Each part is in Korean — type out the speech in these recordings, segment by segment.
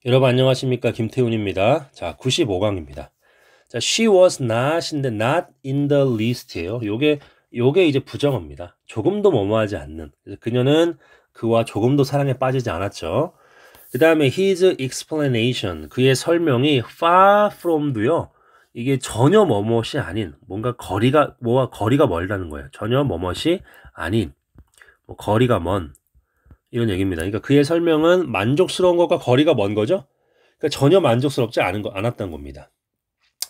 여러분 안녕하십니까, 김태훈입니다. 자, 95강입니다. 자, she was not인데 not in the list예요. 요게 이제 부정어입니다. 조금도 뭐뭐하지 않는. 그래서 그녀는 그와 조금도 사랑에 빠지지 않았죠. 그 다음에 his explanation, 그의 설명이 far from도요. 이게 전혀 뭐뭇이 아닌, 뭐가 거리가 멀다는 거예요. 전혀 뭐뭇이 아닌, 뭐 거리가 먼, 이런 얘기입니다. 그러니까 그의 설명은 만족스러운 것과 거리가 먼 거죠. 그러니까 전혀 만족스럽지 않았던 겁니다.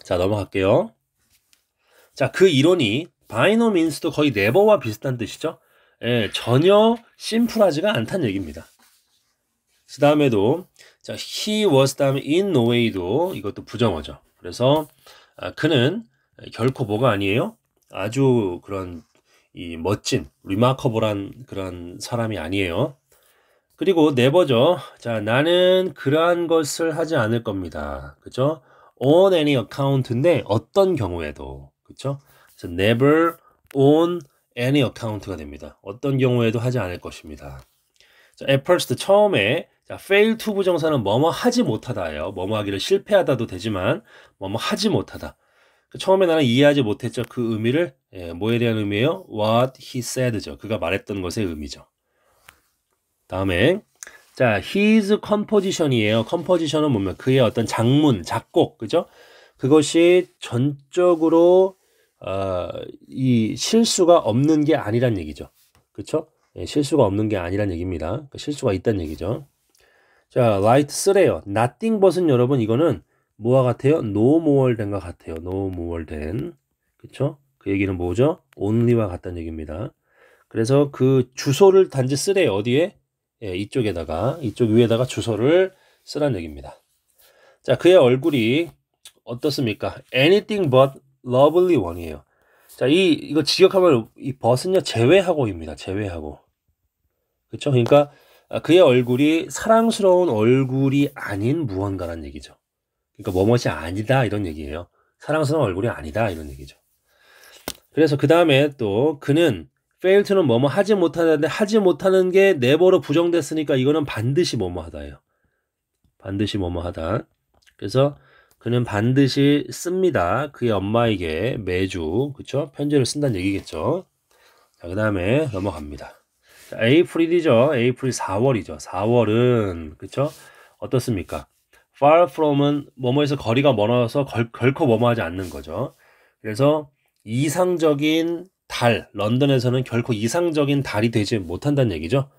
자, 넘어갈게요. 자, 그 이론이 바이노 민스도 거의 네버와 비슷한 뜻이죠. 예, 전혀 심플하지가 않다는 얘기입니다. 그 다음에도 자, he was 다음에 in no way도 이것도 부정어죠. 그래서 그는 결코 뭐가 아니에요. 아주 그런 이 멋진 리마커블한 그런 사람이 아니에요. 그리고 네버죠. 자, 나는 그러한 것을 하지 않을 겁니다. 그죠? On any account인데 어떤 경우에도, 그죠? 그래서 never on any account가 됩니다. 어떤 경우에도 하지 않을 것입니다. 자, at first 처음에 자, fail to 부정사는 뭐뭐 하지 못하다예요. 뭐뭐 하기를 실패하다도 되지만 뭐뭐 하지 못하다. 처음에 나는 이해하지 못했죠. 그 의미를 뭐에 대한 의미예요? What he said죠. 그가 말했던 것의 의미죠. 다음에 자, his composition이에요. composition은 뭐면 그의 어떤 작문, 작곡, 그죠? 그것이 전적으로 이 실수가 없는 게 아니란 얘기죠. 그쵸? 예, 실수가 없는 게 아니란 얘기입니다. 그러니까 실수가 있다는 얘기죠. 자, right 3래요. nothing but은 여러분 이거는 뭐와 같아요? no more than과 같아요. no more than. 그쵸? 그 얘기는 뭐죠? only와 같다는 얘기입니다. 그래서 그 주소를 단지 쓰래요. 어디에? 예, 이쪽 위에다가 주소를 쓰라는 얘기입니다. 자, 그의 얼굴이 어떻습니까? Anything but lovely one이에요. 자, 이거 직역하면 이 but은요, 제외하고입니다. 제외하고. 그쵸? 그러니까 그의 얼굴이 사랑스러운 얼굴이 아닌 무언가란 얘기죠. 그러니까 뭐뭇이 아니다 이런 얘기예요. 사랑스러운 얼굴이 아니다 이런 얘기죠. 그래서 그 다음에 또 그는 fail to는 뭐뭐 하지 못하는데 하지 못하는 게 never로 부정됐으니까 이거는 반드시 뭐뭐 하다예요. 반드시 뭐뭐 하다. 그래서 그는 반드시 씁니다. 그의 엄마에게 매주 그쵸? 편지를 쓴다는 얘기겠죠. 자, 그 다음에 넘어갑니다. 자, 에이프릴이죠. 에이프릴 4월이죠. 4월은 그쵸? 어떻습니까? far from은 뭐뭐에서 거리가 멀어서 결코 뭐뭐 하지 않는 거죠. 그래서 이상적인 달, 런던에서는 결코 이상적인 달이 되지 못한다는 얘기죠.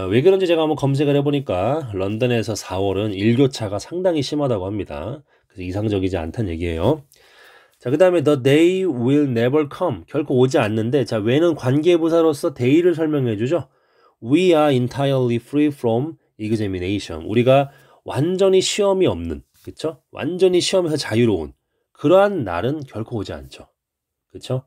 왜 그런지 제가 한번 검색을 해보니까 런던에서 4월은 일교차가 상당히 심하다고 합니다. 그래서 이상적이지 않다는 얘기예요. 자, 그 다음에 the day will never come. 결코 오지 않는데, 자, when은 관계부사로서 day를 설명해 주죠. We are entirely free from examination. 우리가 완전히 시험이 없는, 그쵸? 완전히 시험에서 자유로운 그러한 날은 결코 오지 않죠. 그쵸?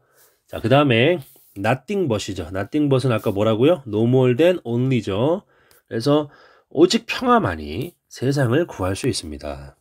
자, 그 다음에 nothing but이죠. nothing but은 아까 뭐라고요? no more than only죠. 그래서 오직 평화만이 세상을 구할 수 있습니다.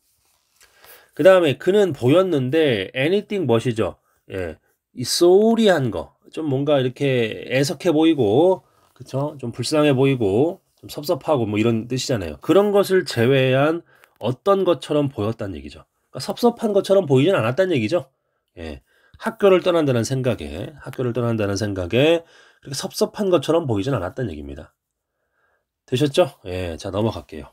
그 다음에 그는 보였는데 anything but이죠. 예, 이 쏘리한 거, 좀 뭔가 이렇게 애석해 보이고, 그쵸? 좀 불쌍해 보이고, 좀 섭섭하고 뭐 이런 뜻이잖아요. 그런 것을 제외한 어떤 것처럼 보였다는 얘기죠. 그러니까 섭섭한 것처럼 보이진 않았다는 얘기죠. 예, 학교를 떠난다는 생각에 그렇게 섭섭한 것처럼 보이진 않았다는 얘기입니다. 되셨죠? 예, 자 넘어갈게요.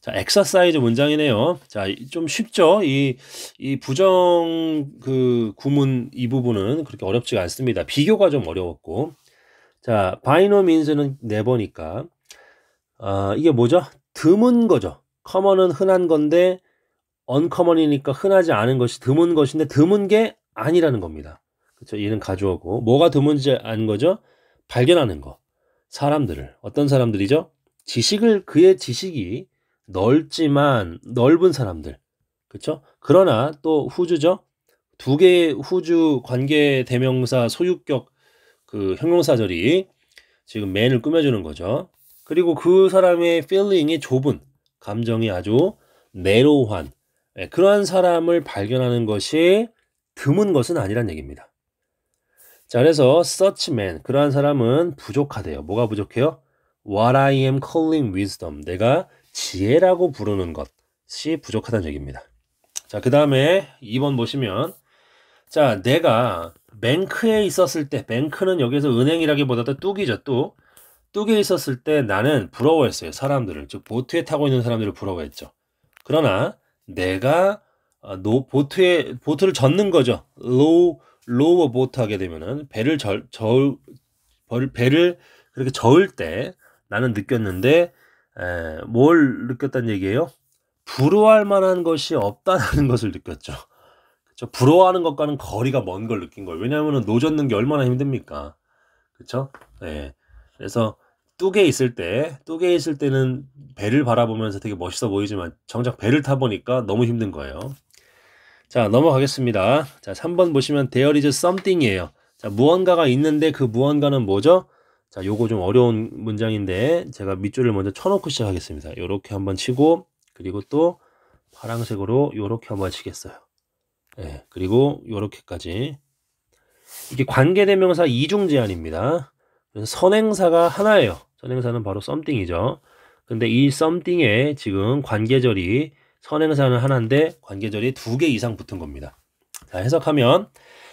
자, 엑서사이즈 문장이네요. 자, 좀 쉽죠? 이 부정 그 구문 이 부분은 그렇게 어렵지가 않습니다. 비교가 좀 어려웠고. 자, 바이노 민스는 네버니까. 이게 뭐죠? 드문 거죠. 커먼은 흔한 건데, 언커먼이니까 흔하지 않은 것이 드문 것인데, 드문 게 아니라는 겁니다. 그렇죠? 얘는 가져오고. 뭐가 드문지 아는 거죠? 발견하는 거. 사람들을. 어떤 사람들이죠? 그의 지식이 넓지만 넓은 사람들. 그쵸? 그러나 또 후주죠? 두 개의 후주 관계 대명사 소유격 그 형용사절이 지금 man을 꾸며주는 거죠. 그리고 그 사람의 feeling이 좁은 감정이 아주 내로우한 그러한 사람을 발견하는 것이 드문 것은 아니란 얘기입니다. 자, 그래서 such man 그러한 사람은 부족하대요. 뭐가 부족해요? What I am calling wisdom. 내가 지혜라고 부르는 것이 부족하다는 얘기입니다. 자, 그 다음에 2번 보시면, 자, 내가 뱅크에 있었을 때, 뱅크는 여기서 은행이라기보다도 뚝이죠, 뚝. 뚝에 있었을 때 나는 부러워했어요, 사람들을. 즉, 보트에 타고 있는 사람들을 부러워했죠. 그러나 내가 보트를 젓는 거죠. 로우 보트 하게 되면은 배를 그렇게 저을 때 나는 느꼈는데 뭘 느꼈다는 얘기예요? 부러워할 만한 것이 없다는 것을 느꼈죠. 그렇죠? 부러워하는 것과는 거리가 먼 걸 느낀 거예요. 왜냐하면 노젓는 게 얼마나 힘듭니까? 그렇죠? 네. 그래서 뚝에 있을 때는 배를 바라보면서 되게 멋있어 보이지만 정작 배를 타보니까 너무 힘든 거예요. 자, 넘어가겠습니다. 자, 3번 보시면 there is something이에요. 자, 무언가가 있는데 그 무언가는 뭐죠? 자, 요거 좀 어려운 문장인데 제가 밑줄을 먼저 쳐놓고 시작하겠습니다. 요렇게 한번 치고 그리고 또 파란색으로 요렇게 한번 치겠어요. 네, 그리고 요렇게까지. 이게 관계대명사 이중 제한입니다. 그래서 선행사가 하나예요. 선행사는 바로 something이죠. 근데 이 something에 지금 관계절이 선행사는 하나인데 관계절이 2개 이상 붙은 겁니다. 자, 해석하면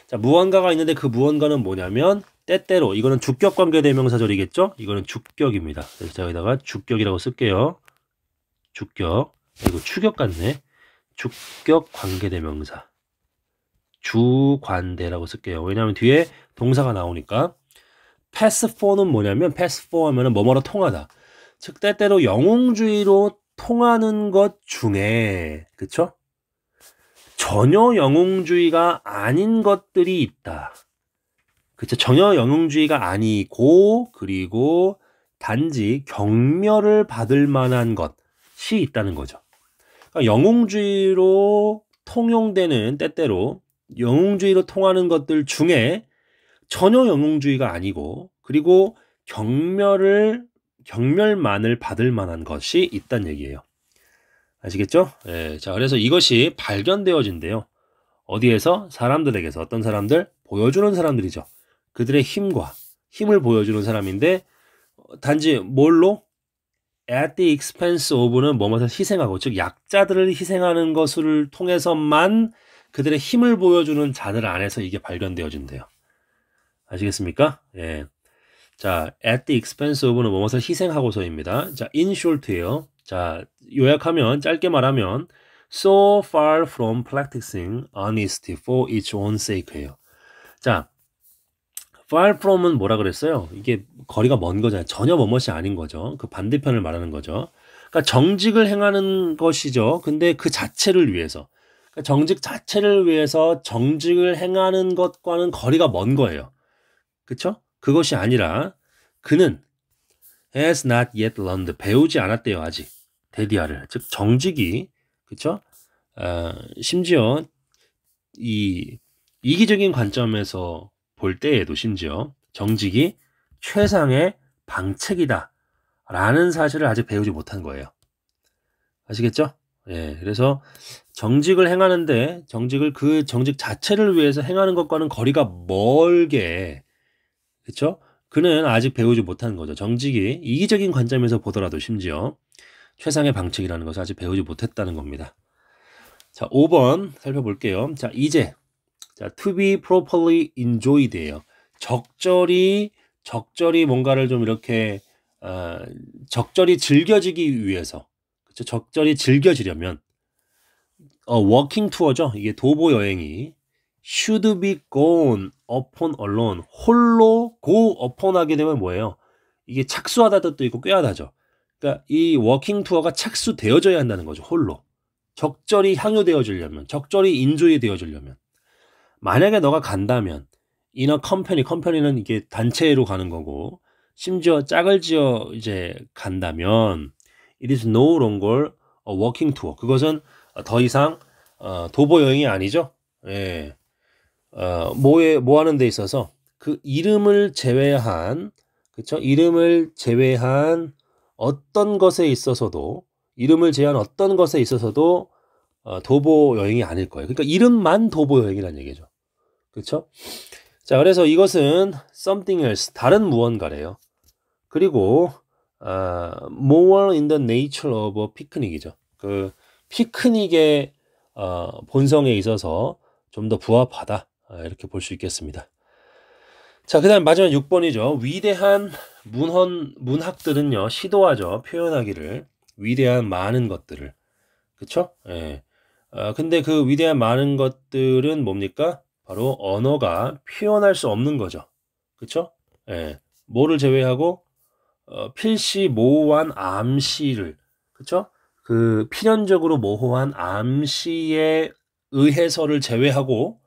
자, 무언가가 있는데 그 무언가는 뭐냐면 때때로 이거는 주격 관계대명사절이겠죠? 이거는 주격입니다. 그래서 제가 여기다가 주격이라고 쓸게요. 주격. 이거 추격 같네. 주격 관계대명사. 주관대라고 쓸게요. 왜냐하면 뒤에 동사가 나오니까. pass for는 뭐냐면 pass for 하면은 뭐뭐로 통하다. 즉 때때로 영웅주의로 통하는 것 중에 그쵸? 전혀 영웅주의가 아닌 것들이 있다. 그쵸? 전혀 영웅주의가 아니고 그리고 단지 경멸을 받을 만한 것이 있다는 거죠. 그러니까 영웅주의로 통용되는 때때로 영웅주의로 통하는 것들 중에 전혀 영웅주의가 아니고 그리고 경멸만을 받을 만한 것이 있다는 얘기예요. 아시겠죠? 예, 자, 그래서 이것이 발견되어진대요. 어디에서? 사람들에게서. 어떤 사람들? 보여주는 사람들이죠. 그들의 힘을 보여주는 사람인데 단지 뭘로? at the expense of는 뭐뭐서 희생하고 즉 약자들을 희생하는 것을 통해서만 그들의 힘을 보여주는 자들 안에서 이게 발견되어진대요. 아시겠습니까? 예. 자, at the expense of는 뭐뭐서 희생하고서입니다. 자, in short예요. 자, 요약하면 짧게 말하면 so far from practicing honesty for its own sake예요. 자, far from은 뭐라 그랬어요? 이게 거리가 먼 거잖아요. 전혀 뭐뭇이 아닌 거죠. 그 반대편을 말하는 거죠. 그러니까 정직을 행하는 것이죠. 근데 그 자체를 위해서 그러니까 정직 자체를 위해서 정직을 행하는 것과는 거리가 먼 거예요. 그쵸? 그것이 아니라 그는 has not yet learned 배우지 않았대요. 아직 데디아를 즉 정직이 그쵸? 심지어 이 이기적인 관점에서 볼 때에도 심지어 정직이 최상의 방책이다 라는 사실을 아직 배우지 못한 거예요. 아시겠죠? 예, 그래서 정직을 행하는데 그 정직 자체를 위해서 행하는 것과는 거리가 멀게 그쵸? 그는 아직 배우지 못한 거죠. 정직이 이기적인 관점에서 보더라도 심지어 최상의 방책이라는 것을 아직 배우지 못했다는 겁니다. 자, 5번 살펴볼게요. 자, 이제 자, to be properly enjoyed예요. 적절히 뭔가를 좀 이렇게 적절히 즐겨지기 위해서 그쵸? 적절히 즐겨지려면 워킹 투어죠. 이게 도보 여행이 should be gone upon alone 홀로 go upon 하게 되면 뭐예요? 이게 착수하다 뜻도 있고 꾀하다죠. 그러니까 이 워킹 투어가 착수되어져야 한다는 거죠. 홀로 적절히 향유되어지려면 적절히 인조이 되어지려면 만약에 너가 간다면 in a company는 이게 단체로 가는 거고 심지어 짝을 지어 이제 간다면 it is no longer a walking tour 그것은 더 이상 도보 여행이 아니죠. 예. 뭐 하는 데 있어서 그 이름을 제외한 그쵸? 이름을 제외한 어떤 것에 있어서도 도보 여행이 아닐 거예요. 그러니까 이름만 도보 여행이라는 얘기죠. 그렇죠? 자, 그래서 이것은 something else 다른 무언가래요. 그리고 more in the nature of a picnic이죠. 그 피크닉의 본성에 있어서 좀 더 부합하다. 이렇게 볼 수 있겠습니다. 자, 그 다음 마지막 6번이죠. 위대한 문학들은요, 시도하죠. 표현하기를. 위대한 많은 것들을. 그쵸? 예. 근데 그 위대한 많은 것들은 뭡니까? 바로 언어가 표현할 수 없는 거죠. 그쵸? 예. 뭐를 제외하고, 필시 모호한 암시를. 그쵸? 그 필연적으로 모호한 암시에 의해서를 제외하고,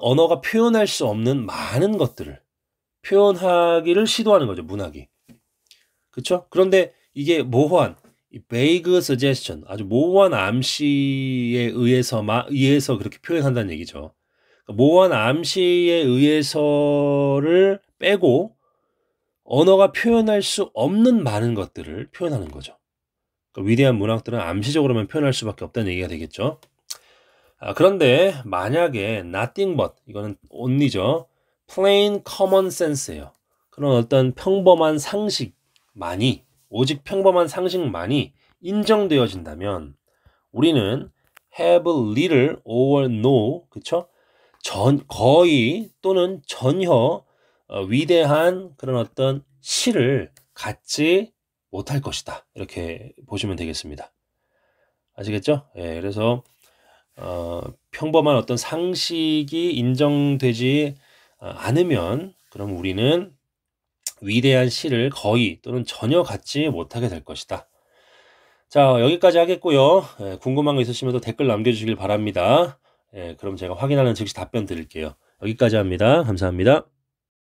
언어가 표현할 수 없는 많은 것들을 표현하기를 시도하는 거죠, 문학이. 그쵸? 그런데 이게 모호한, vague suggestion, 아주 모호한 암시에 의해서 그렇게 표현한다는 얘기죠. 그러니까 모호한 암시에 의해서를 빼고 언어가 표현할 수 없는 많은 것들을 표현하는 거죠. 그러니까 위대한 문학들은 암시적으로만 표현할 수밖에 없다는 얘기가 되겠죠. 그런데 만약에 nothing but, 이거는 only죠. plain common sense예요. 그런 어떤 평범한 상식만이, 오직 평범한 상식만이 인정되어진다면 우리는 have little or no, 그쵸? 거의 또는 전혀 위대한 그런 어떤 시를 갖지 못할 것이다. 이렇게 보시면 되겠습니다. 아시겠죠? 예, 그래서 평범한 어떤 상식이 인정되지 않으면 그럼 우리는 위대한 시를 거의 또는 전혀 갖지 못하게 될 것이다. 자, 여기까지 하겠고요. 예, 궁금한 거 있으시면 또 댓글 남겨주시길 바랍니다. 예, 그럼 제가 확인하는 즉시 답변 드릴게요. 여기까지 합니다. 감사합니다.